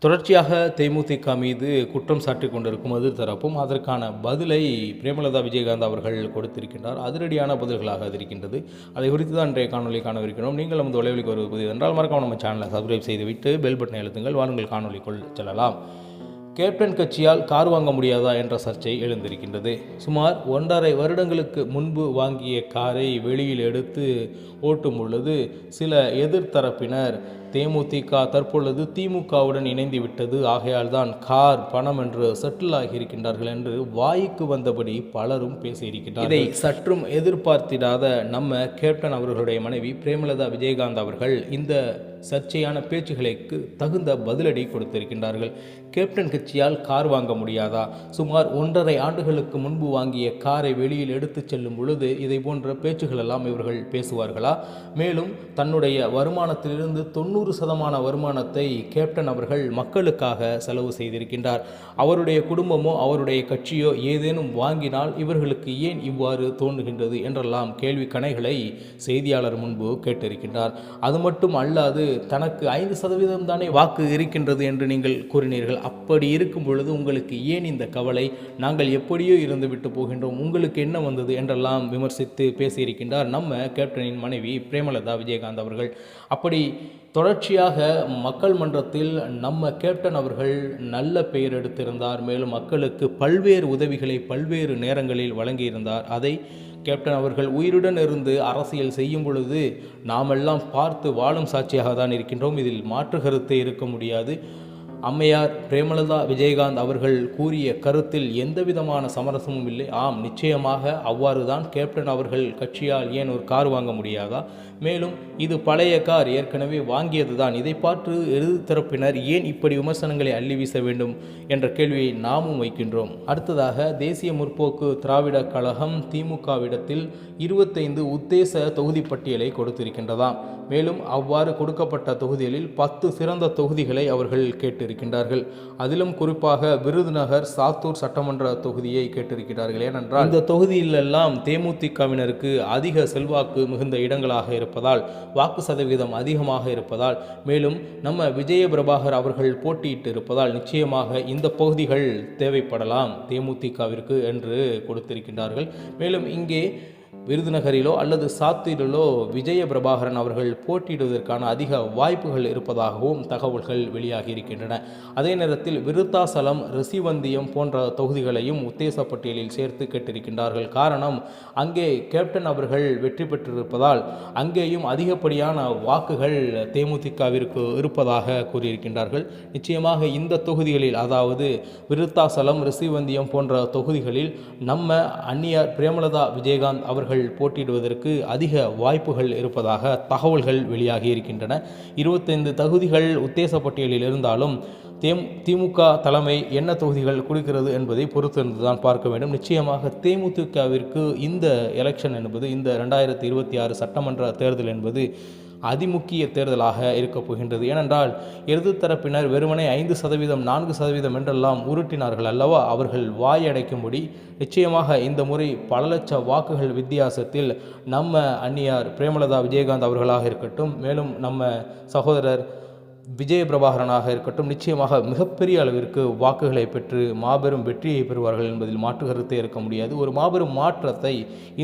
தொடர்ச்சியாக தேமுதிக மீது குற்றம் சாட்டி கொண்டிருக்கும் எதிர்த்தரப்பும் அதற்கான பதிலை பிரேமலதா விஜயகாந்த் அவர்கள் கொடுத்திருக்கின்றார். அதிரடியான பதில்களாக அது இருக்கின்றது. அதை குறித்து தான் இன்றைய காணொலி காணவிருக்கிறோம். நீங்கள் நமது தொலைவலிக்கு வருவது புதியது என்றால் மறக்காம நம்ம சேனலை சப்ஸ்கிரைப் செய்துவிட்டு பெல் பட்டனை அழுத்துங்கள். வாருங்கள் காணொலிக்குள் செல்லலாம். கேப்டன் கட்சியால் கார் வாங்க முடியாதா என்ற சர்ச்சை எழுந்திருக்கின்றது. சுமார் 1.5 வருடங்களுக்கு முன்பு வாங்கிய காரை வெளியில் எடுத்து ஓட்டும் பொழுது சில எதிர்த்தரப்பினர் தேமுதிக தற்பொழுது திமுகவுடன் இணைந்து விட்டது, ஆகையால் தான் கார் பணம் என்று செட்டில் ஆகியிருக்கின்றார்கள் என்று வாய்க்கு வந்தபடி பலரும் பேசியிருக்கிறார்கள். இதை சற்றும் எதிர்பார்த்திடாத நம்ம கேப்டன் அவர்களுடைய மனைவி பிரேமலதா விஜயகாந்த் அவர்கள் இந்த சர்ச்சையான பேச்சுகளுக்கு தகுந்த பதிலடி கொடுத்திருக்கின்றார்கள். கேப்டன் கட்சியால் கார் வாங்க முடியாதா? சுமார் 1.5 ஆண்டுகளுக்கு முன்பு வாங்கிய காரை வெளியில் எடுத்துச் செல்லும் பொழுது இதை போன்ற பேச்சுகள் எல்லாம் இவர்கள் பேசுவார்களா? மேலும் தன்னுடைய வருமானத்திலிருந்து 90% வருமானத்தை கேப்டன் அவர்கள் மக்களுக்காக செலவு செய்திருக்கின்றார். அவருடைய குடும்பமோ அவருடைய கட்சியோ ஏதேனும் வாங்கினால் இவர்களுக்கு ஏன் இவ்வாறு தோன்றுகின்றது என்றெல்லாம் கேள்வி கணைகளை செய்தியாளர் முன்பு கேட்டிருக்கின்றார். அது மட்டும் அல்லாது தனக்கு 5% தானே வாக்கு இருக்கின்றது என்று நீங்கள் கூறினீர்கள். அப்படி இருக்கும் பொழுது உங்களுக்கு ஏன் இந்த கவலை? நாங்கள் எப்படியோ இருந்து விட்டு போகின்றோம், உங்களுக்கு என்ன வந்தது என்றெல்லாம் விமர்சித்து பேசியிருக்கின்றார் நம்ம கேப்டனின் மனைவி பிரேமலதா விஜயகாந்த் அவர்கள். அப்படி தொடர்ச்சியாக மக்கள் மன்றத்தில் நம்ம கேப்டன் அவர்கள் நல்ல பெயர் எடுத்திருந்தார். மேலும் மக்களுக்கு பல்வேறு உதவிகளை பல்வேறு நேரங்களில் வழங்கியிருந்தார். அதை கேப்டன் அவர்கள் உயிருடன் இருந்து அரசியல் செய்யும் பொழுது நாமெல்லாம் பார்த்து வாழும் சாட்சியாக தான் இருக்கின்றோம். இதில் மாற்று கருத்தே இருக்க முடியாது. அம்மையார் பிரேமலதா விஜயகாந்த் அவர்கள் கூறிய கருத்தில் எந்தவிதமான சமரசமும் இல்லை. ஆம், நிச்சயமாக அவ்வாறு தான் கேப்டன் அவர்கள் கட்சியால் ஏன் ஒரு கார் வாங்க முடியாதா? மேலும் இது பழைய கார், ஏற்கனவே வாங்கியது தான். இதை பார்த்து எதிர்த்தரப்பினர் ஏன் இப்படி விமர்சனங்களை அள்ளி வீச வேண்டும் என்ற கேள்வியை நாமும் வைக்கின்றோம். அடுத்ததாக தேசிய முற்போக்கு திராவிட கழகம் திமுகவிடத்தில் 25 உத்தேச தொகுதி பட்டியலை கொடுத்திருக்கின்றதாம். மேலும் அவ்வாறு கொடுக்கப்பட்ட தொகுதிகளில் 10 சிறந்த தொகுதிகளை அவர்கள் கேட்டிருக்கின்றார்கள். அதிலும் குறிப்பாக விருதுநகர் சாத்தூர் சட்டமன்ற தொகுதியை கேட்டிருக்கிறார்கள். ஏனென்றால் இந்த தொகுதியிலெல்லாம் தேமுதிகவினருக்கு அதிக செல்வாக்கு மிகுந்த இடங்களாக இருப்பதால், வாக்கு சதவீதம் அதிகமாக இருப்பதால், மேலும் நம்ம விஜய பிரபாகர் அவர்கள் போட்டியிட்டு இருப்பதால் நிச்சயமாக இந்த பகுதிகள் தேவைப்படலாம் தேமுதிகவிற்கு என்று கொடுத்திருக்கின்றார்கள். மேலும் இங்கே விருதுநகரிலோ அல்லது சாத்தூரிலோ விஜய பிரபாகரன் அவர்கள் போட்டியிடுவதற்கான அதிக வாய்ப்புகள் இருப்பதாகவும் தகவல்கள் வெளியாகி இருக்கின்றன. அதே நேரத்தில் விருத்தாசலம், ரிஷிவந்தியம் போன்ற தொகுதிகளையும் உத்தேச பட்டியலில் சேர்த்து கேட்டிருக்கின்றார்கள். காரணம், அங்கே கேப்டன் அவர்கள் வெற்றி பெற்றிருப்பதால் அங்கேயும் அதிகப்படியான வாக்குகள் தேமுதிகவிற்கு இருப்பதாக கூறியிருக்கின்றார்கள். நிச்சயமாக இந்த தொகுதிகளில், அதாவது விருத்தாசலம், ரிஷிவந்தியம் போன்ற தொகுதிகளில் நம்ம அன்னியார் பிரேமலதா விஜயகாந்த் அவர்கள் போட்டியிடுவதற்கு அதிக வாய்ப்புகள் இருப்பதாக தகவல்கள் வெளியாகி இருக்கின்றன. 25 தொகுதிகள் உத்தேச பட்டியலில் இருந்தாலும் திமுக தலைமை என்ன தொகுதிகள் கொடுக்கிறது என்பதை பொறுத்திருந்துதான் பார்க்க வேண்டும். நிச்சயமாக தேமுதிகவிற்கு இந்த எலெக்ஷன் என்பது, இந்த 2026 சட்டமன்ற தேர்தல் என்பது அதிமுக்கிய தேர்தலாக இருக்கப் போகின்றது. ஏனென்றால் எதிர்த்தரப்பினர் வெறுமனே 5%, 4% என்றெல்லாம் உருட்டினார்கள் அல்லவா? அவர்கள் வாயடைக்கும்படி நிச்சயமாக இந்த முறை பல லட்ச வாக்குகள் வித்தியாசத்தில் நம்ம அன்னியார் பிரேமலதா விஜயகாந்த் அவர்களாக இருக்கட்டும், மேலும் நம்ம சகோதரர் விஜய பிரபாகரனாக இருக்கட்டும், நிச்சயமாக மிகப்பெரிய அளவிற்கு வாக்குகளை பெற்று மாபெரும் வெற்றியை பெறுவார்கள் என்பதில் மாற்று கருத்தே இருக்க முடியாது. ஒரு மாபெரும் மாற்றத்தை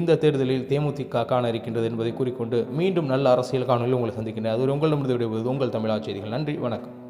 இந்த தேர்தலில் தேமுதிக காண இருக்கின்றது என்பதை கூறிக்கொண்டு மீண்டும் நல்ல அரசியல் காணொலியில் உங்களை சந்திக்கின்றேன். அது உங்களிடமிருந்து விடைபெறுவது உங்கள் தமிழா செய்திகள். நன்றி, வணக்கம்.